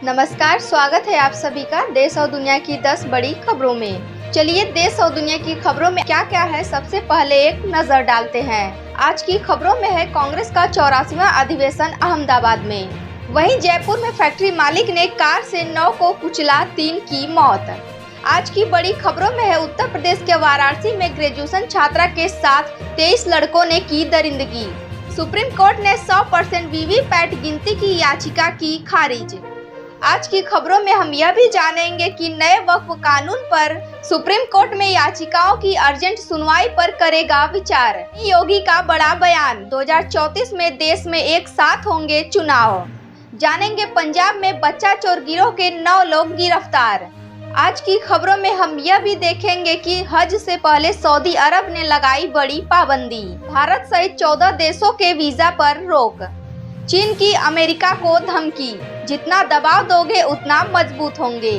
नमस्कार, स्वागत है आप सभी का देश और दुनिया की 10 बड़ी खबरों में। चलिए देश और दुनिया की खबरों में क्या क्या है, सबसे पहले एक नजर डालते हैं। आज की खबरों में है कांग्रेस का 84वां अधिवेशन अहमदाबाद में। वहीं जयपुर में फैक्ट्री मालिक ने कार से 9 को कुचला, 3 की मौत। आज की बड़ी खबरों में है उत्तर प्रदेश के वाराणसी में ग्रेजुएशन छात्रा के साथ 23 लड़कों ने की दरिंदगी। सुप्रीम कोर्ट ने 100% वीवीपैट गिनती की याचिका की खारिज। आज की खबरों में हम यह भी जानेंगे कि नए वक्फ कानून पर सुप्रीम कोर्ट में याचिकाओं की अर्जेंट सुनवाई पर करेगा विचार। योगी का बड़ा बयान, 2034 में देश में एक साथ होंगे चुनाव। जानेंगे पंजाब में बच्चा चोर गिरोह के 9 लोग गिरफ्तार। आज की खबरों में हम यह भी देखेंगे कि हज से पहले सऊदी अरब ने लगाई बड़ी पाबंदी। भारत सहित 14 देशों के वीजा पर रोक। चीन की अमेरिका को धमकी, जितना दबाव दोगे उतना मजबूत होंगे।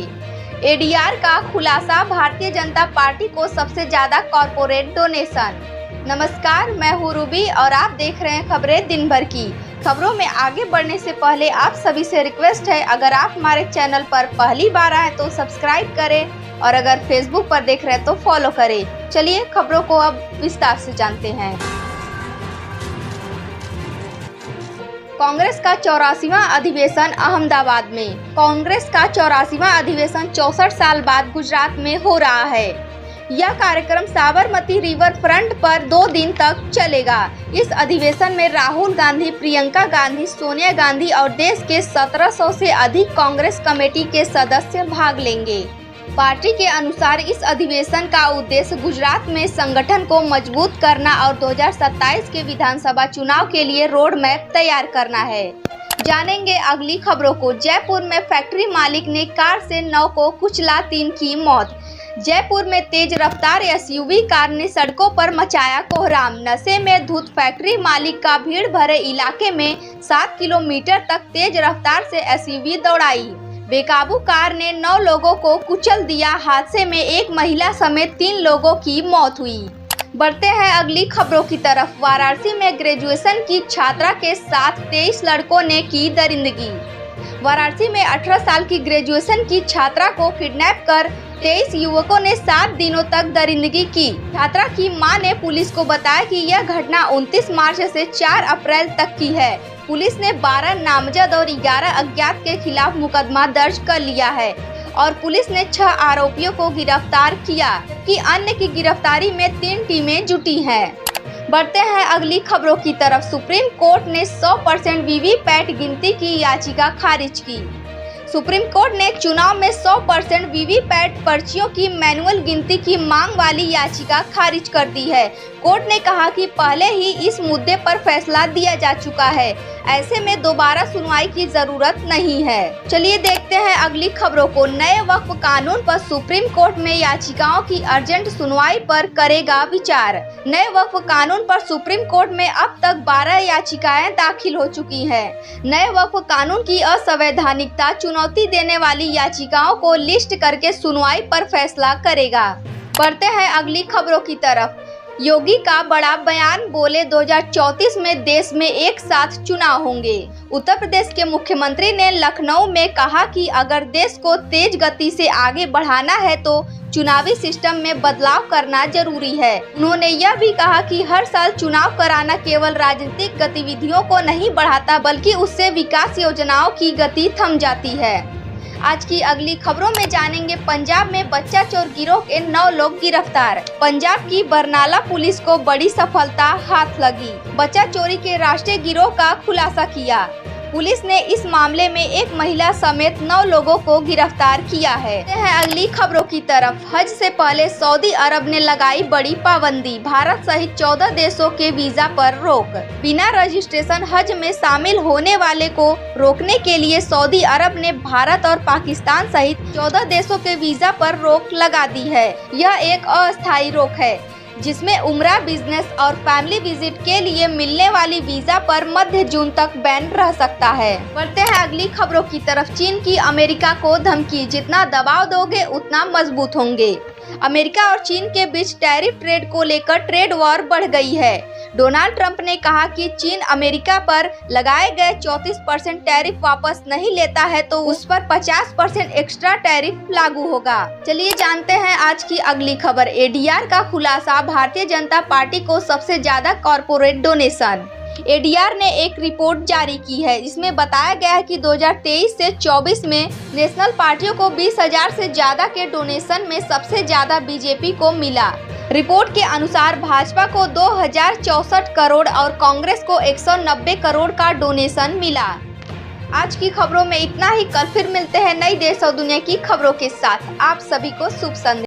एडीआर का खुलासा, भारतीय जनता पार्टी को सबसे ज्यादा कॉर्पोरेट डोनेशन। नमस्कार, मैं हूँ रूबी और आप देख रहे हैं खबरें दिन भर की। खबरों में आगे बढ़ने से पहले आप सभी से रिक्वेस्ट है, अगर आप हमारे चैनल पर पहली बार आए तो सब्सक्राइब करें और अगर फेसबुक पर देख रहे हैं तो फॉलो करें। चलिए खबरों को अब विस्तार से जानते हैं। कांग्रेस का 84वां अधिवेशन अहमदाबाद में। कांग्रेस का 84वां अधिवेशन 64 साल बाद गुजरात में हो रहा है। यह कार्यक्रम साबरमती रिवर फ्रंट पर 2 दिन तक चलेगा। इस अधिवेशन में राहुल गांधी, प्रियंका गांधी, सोनिया गांधी और देश के 1700 से अधिक कांग्रेस कमेटी के सदस्य भाग लेंगे। पार्टी के अनुसार इस अधिवेशन का उद्देश्य गुजरात में संगठन को मजबूत करना और 2027 के विधानसभा चुनाव के लिए रोड मैप तैयार करना है। जानेंगे अगली खबरों को। जयपुर में फैक्ट्री मालिक ने कार से 9 को कुचला, 3 की मौत। जयपुर में तेज रफ्तार एसयूवी कार ने सड़कों पर मचाया कोहराम। नशे में धुत फैक्ट्री मालिक का भीड़ भरे इलाके में 7 किलोमीटर तक तेज रफ्तार से एसयूवी दौड़ाई। बेकाबू कार ने 9 लोगों को कुचल दिया। हादसे में एक महिला समेत 3 लोगों की मौत हुई। बढ़ते हैं अगली खबरों की तरफ। वाराणसी में ग्रेजुएशन की छात्रा के साथ 23 लड़कों ने की दरिंदगी। वाराणसी में 18 साल की ग्रेजुएशन की छात्रा को किडनैप कर 23 युवकों ने 7 दिनों तक दरिंदगी की। छात्रा की मां ने पुलिस को बताया कि यह घटना 29 मार्च से 4 अप्रैल तक की है। पुलिस ने 12 नामजद और 11 अज्ञात के खिलाफ मुकदमा दर्ज कर लिया है और पुलिस ने 6 आरोपियों को गिरफ्तार किया, कि अन्य की गिरफ्तारी में 3 टीमें जुटी हैं। बढ़ते हैं अगली खबरों की तरफ। सुप्रीम कोर्ट ने 100% वीवीपैट गिनती की याचिका खारिज की। सुप्रीम कोर्ट ने चुनाव में 100% वीवीपैट पर्चियों की मैनुअल गिनती की मांग वाली याचिका खारिज कर दी है। कोर्ट ने कहा कि पहले ही इस मुद्दे पर फैसला दिया जा चुका है, ऐसे में दोबारा सुनवाई की जरूरत नहीं है। चलिए देखते हैं अगली खबरों को। नए वक्फ कानून पर सुप्रीम कोर्ट में याचिकाओं की अर्जेंट सुनवाई पर करेगा विचार। नए वक्फ कानून पर सुप्रीम कोर्ट में अब तक 12 याचिकाएं दाखिल हो चुकी हैं। नए वक्फ कानून की असंवैधानिकता चुनौती देने वाली याचिकाओं को लिस्ट करके सुनवाई पर फैसला करेगा। बढ़ते हैं अगली खबरों की तरफ। योगी का बड़ा बयान, बोले 2034 में देश में एक साथ चुनाव होंगे। उत्तर प्रदेश के मुख्यमंत्री ने लखनऊ में कहा कि अगर देश को तेज गति से आगे बढ़ाना है तो चुनावी सिस्टम में बदलाव करना जरूरी है। उन्होंने यह भी कहा कि हर साल चुनाव कराना केवल राजनीतिक गतिविधियों को नहीं बढ़ाता, बल्कि उससे विकास योजनाओं की गति थम जाती है। आज की अगली खबरों में जानेंगे पंजाब में बच्चा चोर गिरोह के 9 लोग गिरफ्तार। पंजाब की बरनाला पुलिस को बड़ी सफलता हाथ लगी। बच्चा चोरी के राष्ट्रीय गिरोह का खुलासा किया। पुलिस ने इस मामले में एक महिला समेत 9 लोगों को गिरफ्तार किया है। अगली खबरों की तरफ। हज से पहले सऊदी अरब ने लगाई बड़ी पाबंदी। भारत सहित 14 देशों के वीजा पर रोक। बिना रजिस्ट्रेशन हज में शामिल होने वाले को रोकने के लिए सऊदी अरब ने भारत और पाकिस्तान सहित 14 देशों के वीजा पर रोक लगा दी है। यह एक अस्थायी रोक है जिसमें उम्रा, बिजनेस और फैमिली विजिट के लिए मिलने वाली वीजा पर मध्य जून तक बैन रह सकता है। बढ़ते हैं अगली खबरों की तरफ। चीन की अमेरिका को धमकी, जितना दबाव दोगे उतना मजबूत होंगे। अमेरिका और चीन के बीच टैरिफ ट्रेड को लेकर ट्रेड वॉर बढ़ गई है। डोनाल्ड ट्रंप ने कहा कि चीन अमेरिका पर लगाए गए 34% टैरिफ वापस नहीं लेता है तो उस पर 50% एक्स्ट्रा टैरिफ लागू होगा। चलिए जानते हैं आज की अगली खबर। एडीआर का खुलासा, भारतीय जनता पार्टी को सबसे ज्यादा कॉर्पोरेट डोनेशन। एडीआर ने एक रिपोर्ट जारी की है। इसमें बताया गया है कि 2023 से 24 में नेशनल पार्टियों को 20,000 से ज्यादा के डोनेशन में सबसे ज्यादा बीजेपी को मिला। रिपोर्ट के अनुसार भाजपा को 2064 करोड़ और कांग्रेस को 190 करोड़ का डोनेशन मिला। आज की खबरों में इतना ही। कल फिर मिलते हैं नई देश और दुनिया की खबरों के साथ। आप सभी को शुभ संध्या।